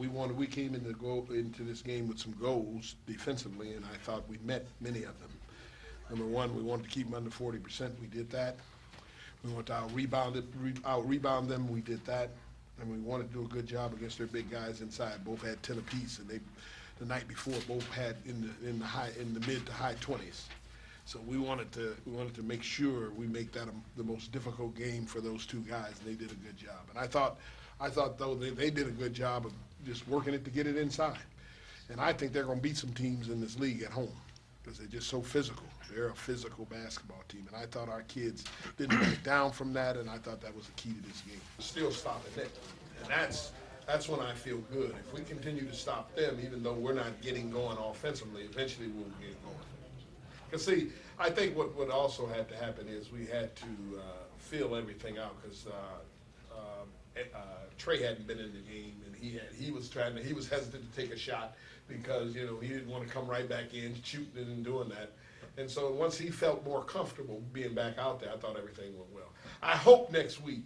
We came into this game with some goals defensively, and I thought we met many of them. Number one, we wanted to keep them under 40%. We did that. We wanted to out-rebound them. We did that. And we wanted to do a good job against their big guys inside. Both had 10 apiece, and the night before both had in the mid to high 20s. So we wanted to make sure we make that the most difficult game for those two guys, and they did a good job. And I thought though they did a good job of just working it to get it inside. And I think they're going to beat some teams in this league at home because they're just so physical. They're a physical basketball team, and I thought our kids didn't back down from that, and I thought that was the key to this game. Still stopping it, and that's when I feel good. If we continue to stop them, even though we're not getting going offensively, eventually we'll get going. Because, see, I think what also had to happen is we had to fill everything out because Trey hadn't been in the game, and he was hesitant to take a shot because, you know, he didn't want to come right back in shooting and doing that. And so once he felt more comfortable being back out there, I thought everything went well. I hope next week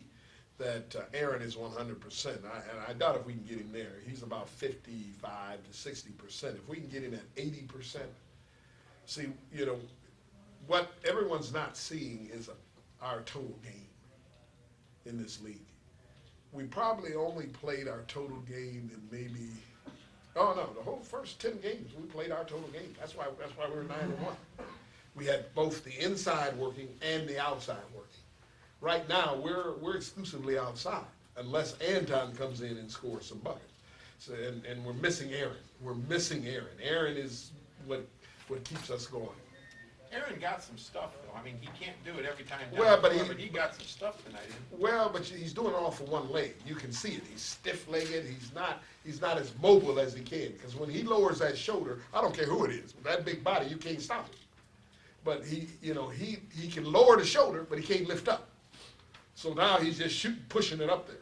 that Aaron is 100%. And I doubt if we can get him there. He's about 55 to 60%. If we can get him at 80%, see, you know, what everyone's not seeing is our total game in this league. We probably only played our total game in maybe, oh no, the whole first 10 games we played our total game. That's why we were 9-1. We had both the inside working and the outside working. Right now we're exclusively outside unless Anton comes in and scores some buckets. So and we're missing Aaron. We're missing Aaron. Aaron is what keeps us going. Aaron got some stuff though. I mean, he can't do it every time. Well, but he got some stuff tonight. Well, but he's doing it all for one leg. You can see it. He's stiff-legged. He's not as mobile as he can. Because when he lowers that shoulder, I don't care who it is. With that big body, you can't stop him. But he can lower the shoulder, but he can't lift up. So now he's just pushing it up there.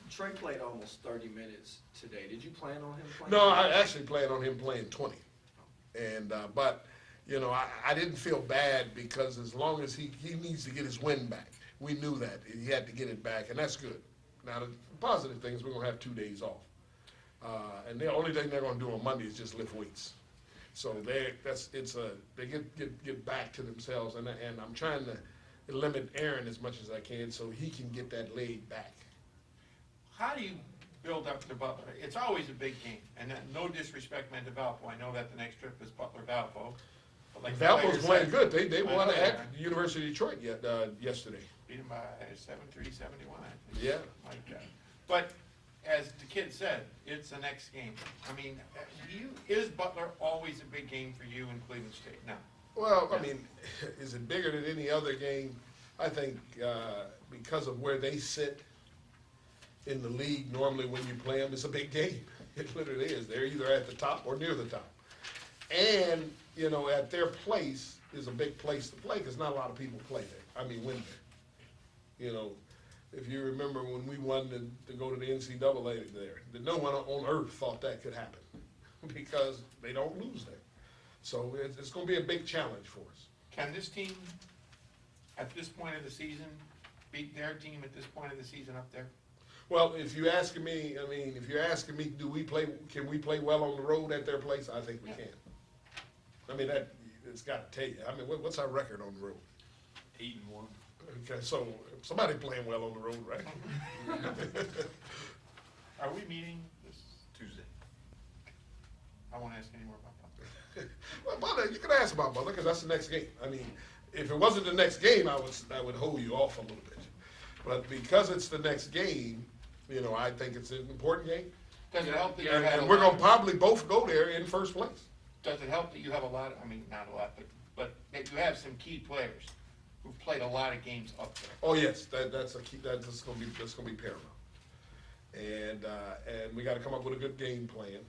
Trey played almost 30 minutes today. Did you plan on him playing? No, I actually planned on him playing 20. And but you know, I didn't feel bad because as long as he needs to get his wind back. We knew that. He had to get it back, and that's good. Now, the positive thing is we're going to have 2 days off. And the only thing they're going to do on Monday is just lift weights. So they get back to themselves, and I'm trying to limit Aaron as much as I can so he can get that leg back. How do you build up to Butler? It's always a big game, and no disrespect meant to Valpo. I know that the next trip is Butler-Valpo. Like Valpo's playing good. They won at the University of Detroit yesterday. Beat them by 7-3, 7-1. Yeah. Like that. But as the kid said, it's the next game. I mean, is Butler always a big game for you in Cleveland State? No. Well, I mean, is it bigger than any other game? I think because of where they sit in the league, normally when you play them, it's a big game. It literally is. They're either at the top or near the top. And, you know, at their place is a big place to play because not a lot of people play there. I mean, win there. You know, if you remember when we won to go to the NCAA there, no one on earth thought that could happen because they don't lose there. So it's going to be a big challenge for us. Can this team, at this point of the season, beat their team at this point of the season up there? Well, if you're asking me, can we play well on the road at their place? I think we can. I mean, it's got to tell you. I mean, what's our record on the road? 8-1. Okay, so somebody playing well on the road, right? Are we meeting this Tuesday. I won't ask any more about that. Well, Butler, you can ask about Butler because that's the next game. I mean, if it wasn't the next game, I would hold you off a little bit. But because it's the next game, you know, I think it's an important game. Does it help that and we're going to probably both go there in first place. Does it help that you have a lot, I mean, not a lot, but that you have some key players who've played a lot of games up there? Oh yes, that's a key. That's going to be paramount. And we got to come up with a good game plan,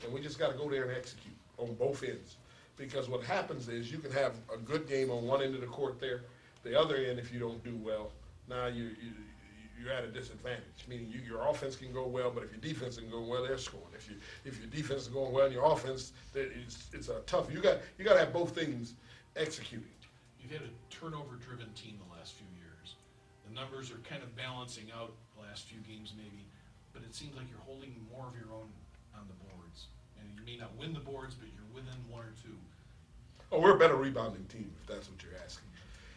and we just got to go there and execute on both ends. Because what happens is you can have a good game on one end of the court there, the other end if you don't do well. Now you're at a disadvantage. Meaning your offense can go well, but if your defense can go well, they're scoring. If your defense is going well and your offense, it's a tough. You got to have both things executing. You've had a turnover-driven team the last few years. The numbers are kind of balancing out the last few games maybe. but it seems like you're holding more of your own on the boards. And you may not win the boards, but you're within one or two. Oh, we're a better rebounding team, if that's what you're asking.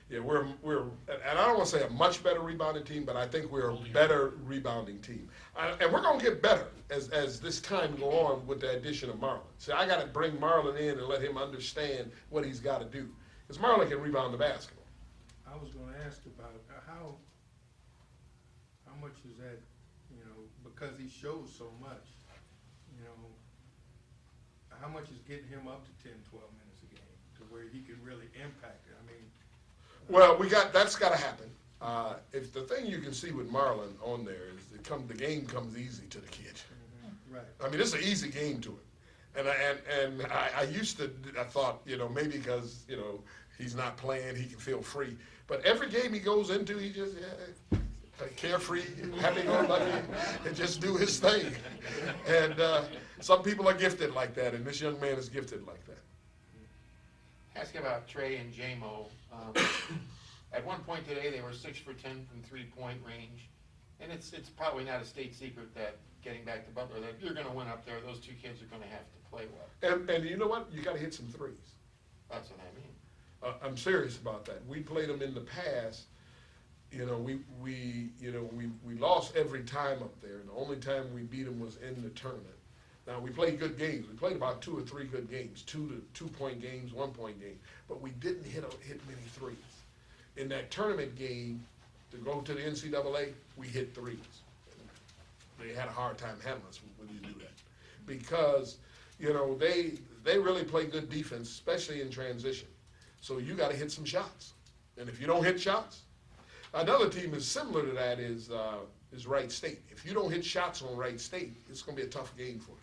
Yeah, and I don't want to say a much better rebounding team, but I think we're a better rebounding team. And we're going to get better as this time go on with the addition of Marlon. See, I got to bring Marlon in and let him understand what he's got to do. Because Marlon can rebound the basketball. I was gonna ask about how much is that, you know, because he shows so much, you know, how much is getting him up to 10, 12 minutes a game to where he could really impact it? I mean. Well, that's got to happen. If the thing you can see with Marlon on there is the game comes easy to the kid. Mm-hmm. Right. I mean, it's an easy game to him. And I thought, you know, maybe because, you know, he's not playing, he can feel free. But every game he goes into, he just, carefree, happy-go-lucky, and just do his thing. And some people are gifted like that, and this young man is gifted like that. Ask about Trey and J-Mo. At one point today, they were 6 for 10 from three-point range. And it's probably not a state secret that, getting back to Butler, that you're going to win up there. Those two kids are going to have to play well. And you know what? You got to hit some threes. That's what I mean. I'm serious about that. We played them in the past. You know, we lost every time up there, and the only time we beat them was in the tournament. Now, we played good games. We played about 2 or 3 good games, 2-point games, 1-point games, but we didn't hit many threes. In that tournament game, to go to the NCAA, we hit threes. They had a hard time handling us when you do that, because, you know, they really play good defense, especially in transition. So you got to hit some shots, and if you don't hit shots, another team is similar to that is Wright State. If you don't hit shots on Wright State, it's going to be a tough game for you.